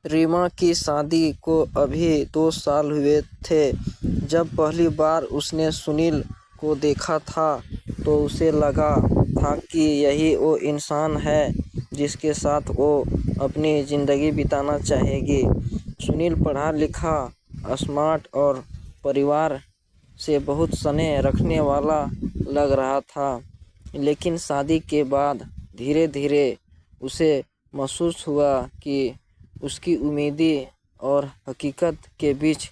रीमा की शादी को अभी 2 साल हुए थे। जब पहली बार उसने सुनील को देखा था तो उसे लगा था कि यही वो इंसान है जिसके साथ वो अपनी ज़िंदगी बिताना चाहेगी। सुनील पढ़ा लिखा, स्मार्ट और परिवार से बहुत स्नेह रखने वाला लग रहा था, लेकिन शादी के बाद धीरे धीरे उसे महसूस हुआ कि उसकी उम्मीदें और हकीकत के बीच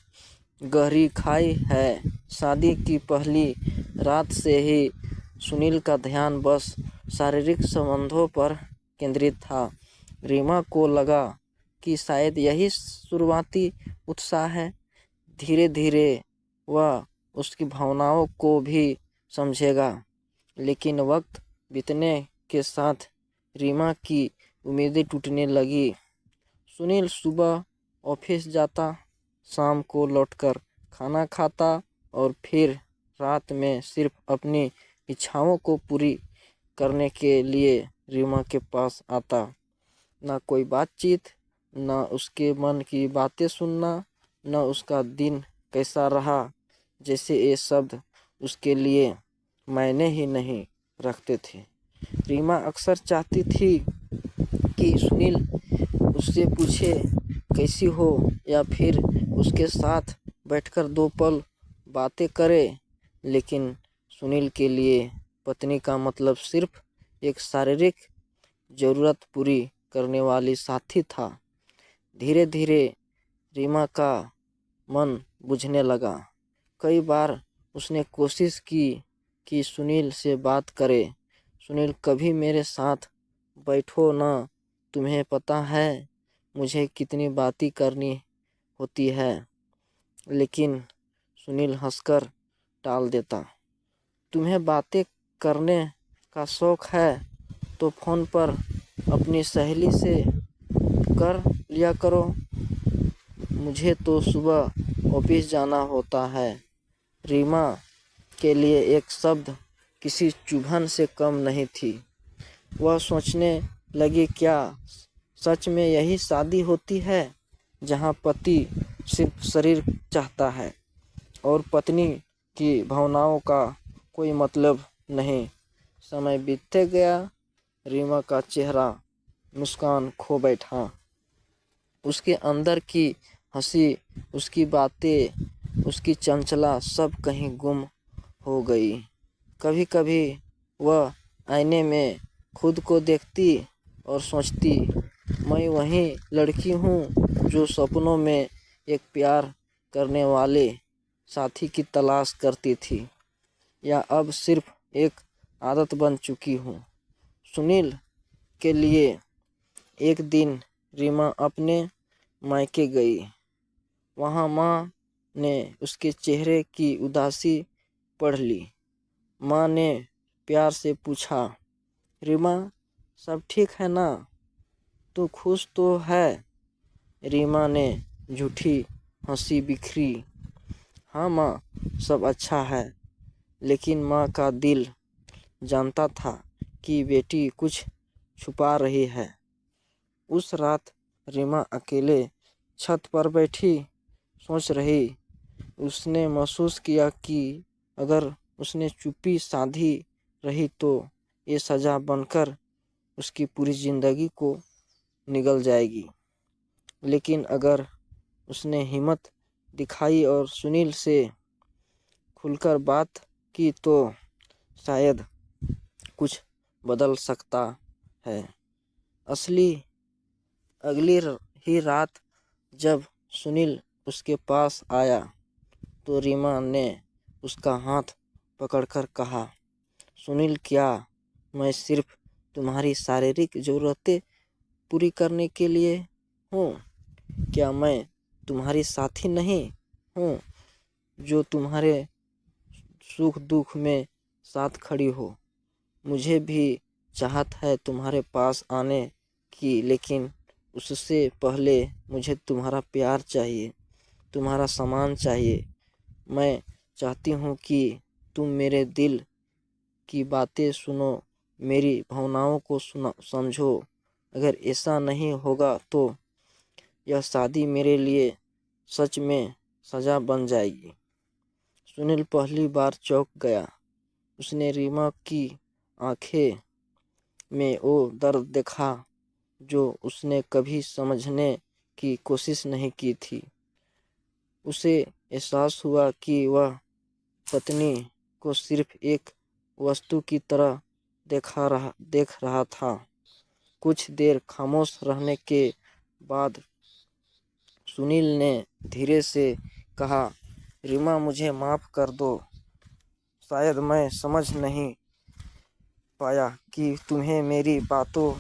गहरी खाई है। शादी की पहली रात से ही सुनील का ध्यान बस शारीरिक संबंधों पर केंद्रित था। रीमा को लगा कि शायद यही शुरुआती उत्साह है। धीरे धीरे वह उसकी भावनाओं को भी समझेगा, लेकिन वक्त बीतने के साथ रीमा की उम्मीदें टूटने लगी। सुनील सुबह ऑफिस जाता, शाम को लौटकर खाना खाता और फिर रात में सिर्फ अपनी इच्छाओं को पूरी करने के लिए रीमा के पास आता। न कोई बातचीत, न उसके मन की बातें सुनना, न उसका दिन कैसा रहा, जैसे ये शब्द उसके लिए मायने ही नहीं रखते थे। रीमा अक्सर चाहती थी कि सुनील उससे पूछे कैसी हो, या फिर उसके साथ बैठकर 2 पल बातें करे, लेकिन सुनील के लिए पत्नी का मतलब सिर्फ एक शारीरिक ज़रूरत पूरी करने वाली साथी था। धीरे धीरे रीमा का मन बुझने लगा। कई बार उसने कोशिश की कि सुनील से बात करे। सुनील, कभी मेरे साथ बैठो ना, तुम्हें पता है मुझे कितनी बातें करनी होती है। लेकिन सुनील हंसकर टाल देता। तुम्हें बातें करने का शौक है तो फ़ोन पर अपनी सहेली से कर लिया करो, मुझे तो सुबह ऑफिस जाना होता है। रीमा के लिए एक शब्द किसी चुभन से कम नहीं थी। वह सोचने लगी, क्या सच में यही शादी होती है जहाँ पति सिर्फ शरीर चाहता है और पत्नी की भावनाओं का कोई मतलब नहीं। समय बीतते गया, रीमा का चेहरा मुस्कान खो बैठा। उसके अंदर की हंसी, उसकी बातें, उसकी चंचला सब कहीं गुम हो गई। कभी कभी वह आईने में खुद को देखती और सोचती, मैं वही लड़की हूँ जो सपनों में एक प्यार करने वाले साथी की तलाश करती थी, या अब सिर्फ एक आदत बन चुकी हूँ। सुनील के लिए एक दिन रीमा अपने मायके गई। वहाँ माँ ने उसके चेहरे की उदासी पढ़ ली। माँ ने प्यार से पूछा, रीमा, सब ठीक है ना? तू खुश तो है? रीमा ने झूठी हंसी बिखरी। हाँ माँ, सब अच्छा है। लेकिन माँ का दिल जानता था कि बेटी कुछ छुपा रही है। उस रात रीमा अकेले छत पर बैठी सोच रही। उसने महसूस किया कि अगर उसने चुप्पी साधी रही तो ये सज़ा बनकर उसकी पूरी ज़िंदगी को निगल जाएगी। लेकिन अगर उसने हिम्मत दिखाई और सुनील से खुलकर बात की तो शायद कुछ बदल सकता है। अगली ही रात जब सुनील उसके पास आया तो रीमा ने उसका हाथ पकड़कर कहा, सुनील, क्या मैं सिर्फ तुम्हारी शारीरिक ज़रूरतें पूरी करने के लिए हूँ? क्या मैं तुम्हारी साथी नहीं हूँ जो तुम्हारे सुख दुख में साथ खड़ी हो? मुझे भी चाहत है तुम्हारे पास आने की, लेकिन उससे पहले मुझे तुम्हारा प्यार चाहिए, तुम्हारा सम्मान चाहिए। मैं चाहती हूँ कि तुम मेरे दिल की बातें सुनो, मेरी भावनाओं को समझो। अगर ऐसा नहीं होगा तो यह शादी मेरे लिए सच में सजा बन जाएगी। सुनील पहली बार चौंक गया। उसने रीमा की आंखें में वो दर्द देखा जो उसने कभी समझने की कोशिश नहीं की थी। उसे एहसास हुआ कि वह पत्नी को सिर्फ एक वस्तु की तरह देख रहा था। कुछ देर खामोश रहने के बाद सुनील ने धीरे से कहा, रीमा, मुझे माफ़ कर दो। शायद मैं समझ नहीं पाया कि तुम्हें मेरी बातों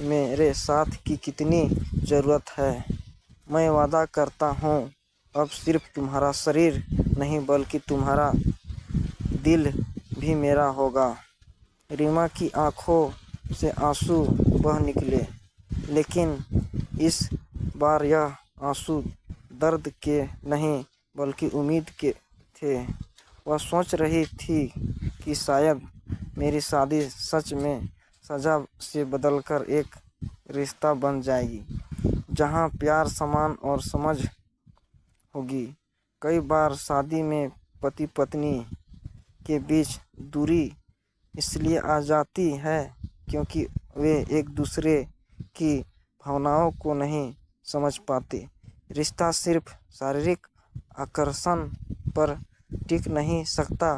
मेरे साथ की कितनी ज़रूरत है। मैं वादा करता हूँ अब सिर्फ तुम्हारा शरीर नहीं बल्कि तुम्हारा दिल भी मेरा होगा। रीमा की आंखों से आंसू बह निकले, लेकिन इस बार यह आंसू दर्द के नहीं बल्कि उम्मीद के थे। वह सोच रही थी कि शायद मेरी शादी सच में सजा से बदलकर एक रिश्ता बन जाएगी, जहां प्यार, सम्मान और समझ होगी। कई बार शादी में पति पत्नी के बीच दूरी इसलिए आ जाती है क्योंकि वे एक दूसरे की भावनाओं को नहीं समझ पाते। रिश्ता सिर्फ शारीरिक आकर्षण पर टिक नहीं सकता,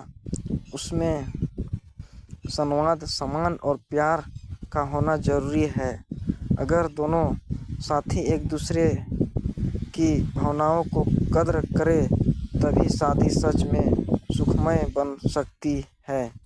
उसमें संवाद, सम्मान और प्यार का होना जरूरी है। अगर दोनों साथी एक दूसरे की भावनाओं को कद्र करें तभी शादी सच में सुखमय बन सकती है।